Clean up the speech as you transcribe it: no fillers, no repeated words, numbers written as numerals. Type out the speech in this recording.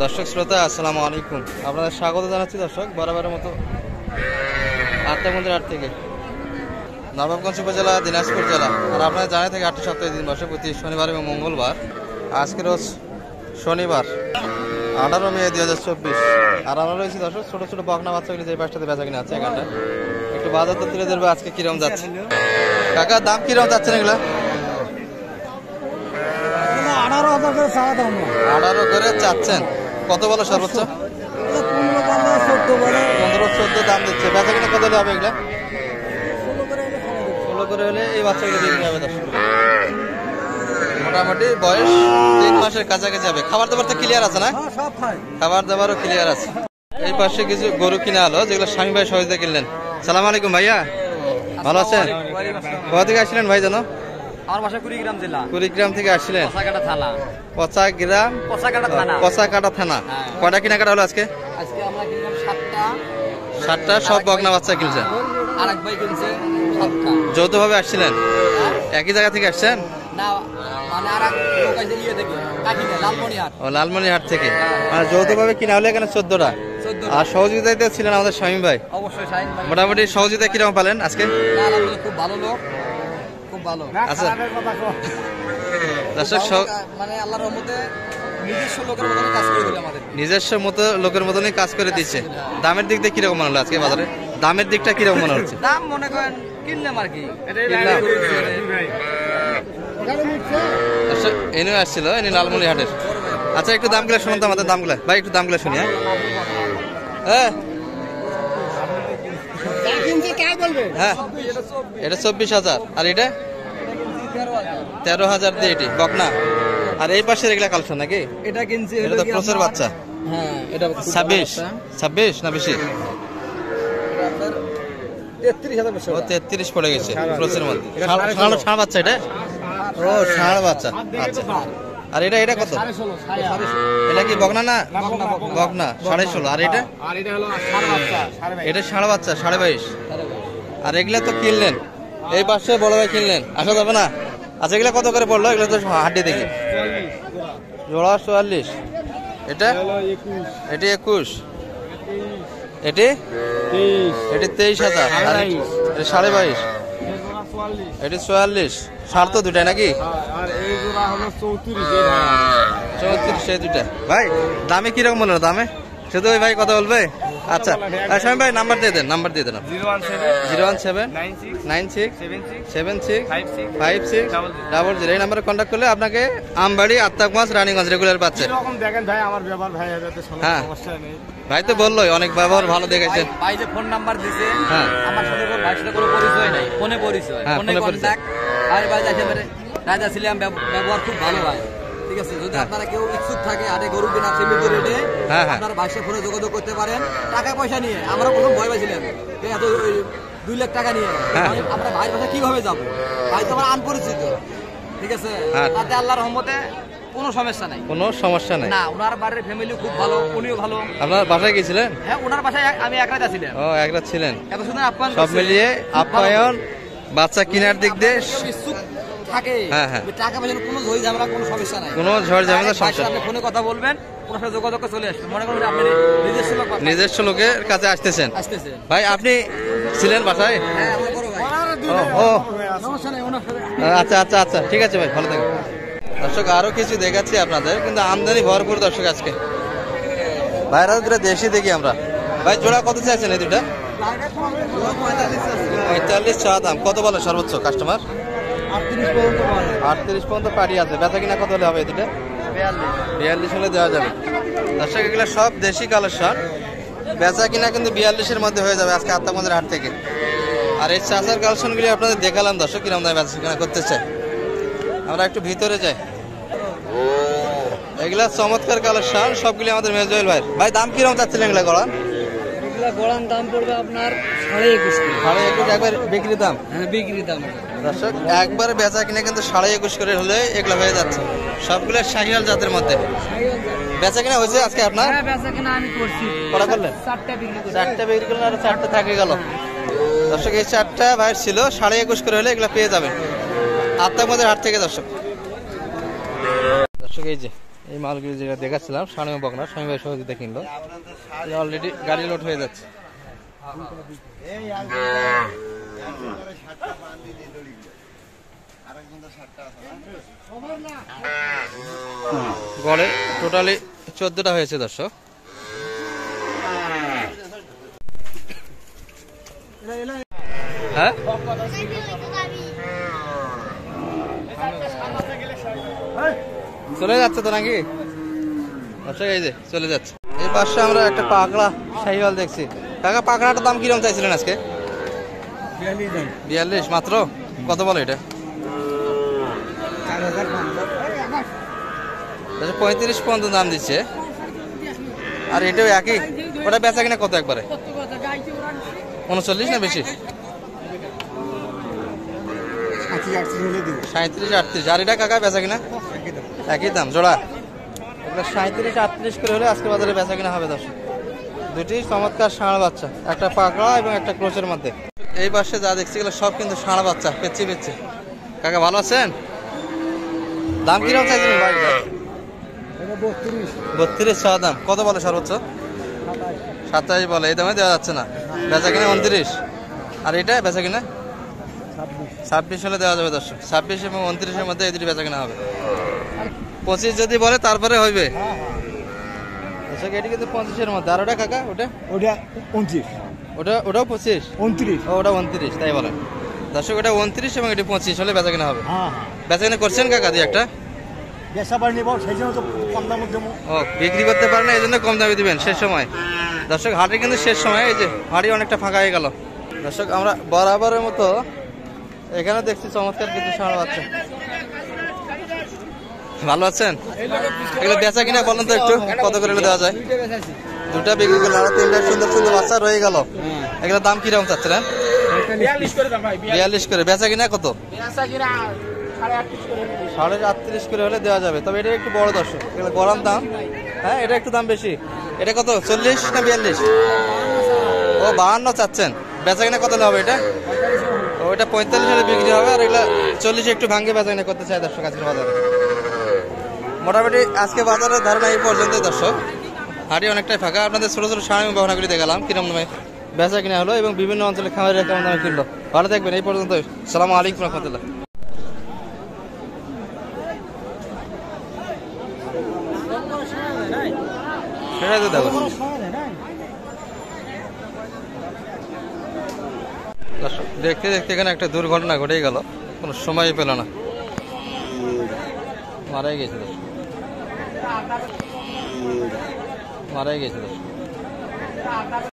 দর্শক শ্রোতা আসসালামু আলাইকুম, আপনাদের স্বাগত জানাচ্ছি দর্শক বরাবরের মতো আটটা মন্দির হাট থেকে, নবাবগঞ্জ উপজেলা, দিনাজপুর জেলা। আর আপনারা জানা থেকে 8টি সপ্তাহে দিন বসে প্রতি শনিবার এবং মঙ্গলবার। আজকে রোজ শনিবার 18 মে 2024। আর আমরা রয়েছি দর্শক ছোট ছোট বকনা বাচ্চাগুলি যে পাশটাতে বেচা কিনা আছে এখানটা। একটু বাজার তো তুলে ধরবে আজকে কিরম যাচ্ছে। কাকা দাম কিরম যাচ্ছে না এগুলা? 18 করে চাচ্ছেন। কত বলো সর্বোচ্চ? 15-14 দাম দিচ্ছে। বেচা কিনা কত হলে হবে এগুলা? 16 করে হলে এই বাচ্চাগুলো বিক্রি হবে দর্শক। মোটামুটি বয়স 3 মাসের কাছাকাছি হবে। খাবার দাবার তো ক্লিয়ার আছে না? খাবার দাবারও ক্লিয়ার আছে। এই পাশে কিছু গরু কিনা হলো যেগুলো স্বামী ভাই সহজে কিনলেন। সালাম আলাইকুম ভাইয়া, ভালো আছেন? কোথা থেকে আসছিলেন ভাই জানো? আমার বাসা কুড়িগ্রাম জেলা। কুড়িগ্রাম থেকে আসছিলেন? পচাকাটা থানা। পচাগ্রাম, পচাকাটা থানা। কয়টা কেনাকাটা হলো আজকে? আজকে আমরা কিনলাম 7টা। সব বকনা বাচ্চা কিনছেন? আর এক ভাই কিনছে 7টা। যৌথভাবে আসছিলেন? একই জায়গা থেকে আসছেন? না, মানে আর এক লোক আছে ইয়ে থেকে, কাকিনা, লালমনিরহাট। ও লালমনিরহাট থেকে। আর যৌথভাবে কিনা হলে এখানে 14টা। আর সহযোগিতাতে ছিলেন আমাদের স্বামী ভাই। অবশ্যই শাহিন ভাই। মোটামুটি সহযোগিতা কিরকম পেলেন আজকে? আলহামদুলিল্লাহ খুব ভালো লোক, খুব ভালো। আচ্ছা দর্শক, মানে আল্লাহর রহমতে নিজস্ব লোকের মতনই কাজ করে দিল আমাদের। নিজস্ব মতো লোকের মতনই কাজ করে দিচ্ছে। দামের দিক দিয়ে কিরকম মনে হলো আজকে বাজারে? দামের দিকটা কিরকম মনে হচ্ছে? দাম মনে করেন কিনলাম আর কি। এনে আসছিল এনে লালমনিরহাটের। আচ্ছা একটু দামগুলো শুনুন তো, আমাদের দামগুলো ভাই একটু দামগুলো শুনি। হ্যাঁ হ্যাঁ, এটা 24,000। আর এটা 13,000 দিয়ে এটি বকনা। আর এই পাশের এগুলা কালেকশন নাকি? এটা কিনছি, এটা তো প্রচুর বাচ্চা। হ্যাঁ এটা 26 না বেশি? 33,000 ও 33 পড়ে গেছে প্রচুর মধ্যে। ষাঁড় বাচ্চা এটা? ও ষাঁড় বাচ্চা। আচ্ছা, আর এটা কত? এটা কি বকনা না? বকনা 16.5। আর এটা? এটা ষাঁড় বাচ্চা 22.5। আর এগুলা তো কিনলেন, এই পাশে বড় ভাই কিনলেন, আসা যাবে না? আচ্ছা এগুলা কত করে পড়লো? এগুলো তো হাড্ডি দেখি। জোড়া 44। এটা 21। এটি 23,000। আর এটা 22.5। এটি 44। ষাঁড় তো দুটাই নাকি? 34 এই দুটা। ভাই দামে কিরকম মনে হলো? দামে শুধু ওই ভাই কথা বলবে? আচ্ছা স্বামী ভাই নাম্বার দিয়ে দেন। 017967656 এই নাম্বারে কন্ট্যাক্ট করলে আপনাকে আমবাড়ি, আত্মাগঞ্জ, রানীগঞ্জ রেগুলার পাচ্ছে। হ্যাঁ ভাই তো বললোই অনেক ব্যবহার ভালো দেখেছেন। ভাই যে ফোন নাম্বার দিছে, হ্যাঁ আমার সাথে ভাইয়ের সাথে কোনো পরিচয় নাই, ফোনে পরিচয়, ফোনে কন্টাক্ট। ভাই একেবারে রাজা ছিলাম, ব্যবহার খুব ভালো হয়। ঠিক আছে, যদি আপনারা কেউ ইচ্ছুক থাকে আরে গরু কিনা সীমিত রেটে, আপনার ভাইয়ের ফোনে যোগাযোগ করতে পারেন। টাকা পয়সা নিয়ে আমরা প্রথম ভয় পাইছিলাম, এত 2 লাখ টাকা নিয়ে আমরা ভাইয়ের বাসা কিভাবে যাবো? ভাই তো আমার আনপরিচিত। ঠিক আছে, তাতে আল্লাহর রহমতে কোনো সমস্যা নাই, কোনো সমস্যা নাই। না, ওনার বাড়ির ফ্যামিলি খুব ভালো, উনিও ভালো। আপনার বাসায় গেছিলেন? হ্যাঁ, ওনার বাসায় আমি এক রাত ছিলাম। ও এক রাত ছিলেন। এত সুন্দর আপ্যায়ন, সব মিলিয়ে আপ্যায়ন, বাচ্চা কেনার দিক দিয়ে থাকে। হ্যাঁ হ্যাঁ, টাকা পয়সা কোনো ঝড় ঝামেলা, কোনো সমস্যা নাই, কোনো ঝড় ঝামেলা সমস্যা। আপনি ফোনে কথা বলবেন, ওনার সাথে যোগাযোগ করে চলে আসবেন। মনে করেন আপনি নিজস্ব লোকের কাছে আসতেছেন। ভাই আপনি ছিলেন বাসায়? হ্যাঁ, আমার বড় ভাই। ও সমস্যা নাই, ওনার সাথে। আচ্ছা ঠিক আছে ভাই, ভালো থাকবেন। দর্শক আরো কিছু দেখাচ্ছি আপনাদের, কিন্তু আমদানি ভরপুর দর্শক আজকে। বাইরে দুটা দেশি দেখি আমরা। ভাই জোড়া কত চাইছেন এই দুটা? 45 চা দাম। কত বলে সর্বোচ্চ কাস্টমার? 38 পর্যন্ত পাড়ি আছে। বেচা কিনা কত হলে হবে এই দুটা? 42 হলে দেওয়া যাবে। দর্শক এগুলো সব দেশি কালেকশন, বেচা কিনা কিন্তু 42-এর মধ্যে হয়ে যাবে আজকে আত্মাগঞ্জের হাট থেকে। আর এই চাচার কালেকশনগুলি আপনাদের দেখালাম দর্শক, কিরকম দামে বেচা কিনা করতে চাই। আমরা একটু ভিতরে যাই। এগুলা চমৎকার কালেকশন সবগুলি আমাদের মেজওয়েল ভাই। ভাই দাম কিরকম চাচ্ছিলেন এগুলা গড়ান? গড়ান দাম পড়বে আপনার 21.5। একবার বিক্রি দাম? হ্যাঁ বিক্রি দাম। দর্শক একবার বেচা কিনে কিন্তু 21.5 করে হলে এগুলো হয়ে যাচ্ছে। সবগুলো শাহিওয়াল জাতের মধ্যে। বেচা কিনা হয়েছে আজকে আপনার? হ্যাঁ বেচা কিনা আমি করছি। কটা করলেন? 4টা বিক্রি করছি। 4টা বিক্রি করলেন, আর 4টা থাকে গেল। দর্শক এই 4টা ভাইয়ের ছিল, 21.5 করে হলে এগুলো পেয়ে যাবেন আত্মাগঞ্জের হাট থেকে। দর্শক এই যে এই মালগুলি যেটা দেখাচ্ছিলাম স্বামী বকনা, স্বামী ভাই সহযোগিতা কিনলো, অলরেডি গাড়ি লোড হয়ে যাচ্ছে। গড়ে টোটালি 14টা হয়েছে দর্শক। হ্যাঁ চলে যাচ্ছে তো নাকি দর্শক? এই যে চলে যাচ্ছে। এই পাশে আমরা একটা পাকড়া শাহিওয়াল দেখছি। কাকা পাকড়াটার দাম কিরকম চাইছিলেন আজকে? 42 মাত্র? কত বলো এটা? 35 পর্যন্ত দাম দিচ্ছে। আর এটাও একই? ওটা বেচা কিনা কত একবারে? 39 না বেশি? 37-38। আর এটা কাকা বেচা কিনা একই দাম জোড়া? এগুলো 37-38 করে হলে আজকে বাজারে বেচা কিনা হবে দর্শক। দুটি চমৎকার ষাঁড় বাচ্চা, একটা পাকড়া এবং একটা ক্রোচের মধ্যে। এই পাশে যা দেখছি এগুলো সব কিন্তু ষাঁড় বাচ্চা, পেচ্ছি পেচ্ছি। কাকা ভালো আছেন? দাম কিরকম চাইছিলেন ভাই? 32 চাওয়া দাম। কত বলে সর্বোচ্চ? 27 বলে। এই দামে দেওয়া যাচ্ছে না। বেচা কিনা 29। আর এটা বেচা কিনা 26 হলে দেওয়া যাবে দর্শক। 26 এবং 29-এর মধ্যে এই দুটি বেচা কিনা হবে। 25 যদি বলে তারপরে হইবে দর্শক। এটি কিন্তু 25-এর মধ্যে। আর ওটা কাকা? ওটা 29। ওটাও 25? 29। ওটা 29 তাই বলেন দর্শক। ওটা 29 এবং এটি 25 হলে বেচা কিনা হবে। বেচা কিনা করছেন কাকা দুই একটা? ও বিক্রি করতে পারেন এই জন্য কম দামে দিবেন শেষ সময় দর্শক। হাটে কিন্তু শেষ সময়, এই যে হাড়ি অনেকটা ফাঁকা হয়ে গেল দর্শক। আমরা বরাবরের মতো এখানে দেখছি চমৎকার কিছু ষাঁড় বাচ্চা। ভালো আছেন? এগুলো বেচা কিনা বলেন তো একটু, কত করে দেওয়া যায়? দুটা বিক্রি করলেন, আরো 3টা সুন্দর সুন্দর বাচ্চা রয়ে গেল। এগুলোর দাম কিরকম চাচ্ছিলেন? 42 করে। বেচা কিনা কত? 38.5 করে হলে দেওয়া যাবে। তবে এটা একটু বড় দর্শক, এগুলো গরম দাম। হ্যাঁ এটা একটু দাম বেশি। এটা কত? 40 না 42? ও 52 চাচ্ছেন। বেচা কিনা কত হবে এটা? ওইটা 45 হলে বিক্রি হবে। আর এগুলো 40 একটু ভাঙ্গে বেচা কিনা করতে চাই দর্শক আজকের বাজারে। মোটামুটি আজকে বাজারের ধারণা এই পর্যন্ত দর্শক। হাটে অনেকটাই ফাঁকা। আপনাদের ছোট ছোট ষাঁড় গহনাগুলি দেখালাম কিরম দামে বেচা কিনা হলো এবং বিভিন্ন অঞ্চলে খামারে কেমন দামে কিনলো। ভালো থাকবেন এই পর্যন্ত। আসসালামু আলাইকুম রহমতুল্লাহ। সেটাই তো দেখো দেখতে দেখতে এখানে একটা দুর্ঘটনা ঘটেই গেল, কোনো সময় পেল না, মারাই গেছে দর্শক, মারাই গেছে দর্শক।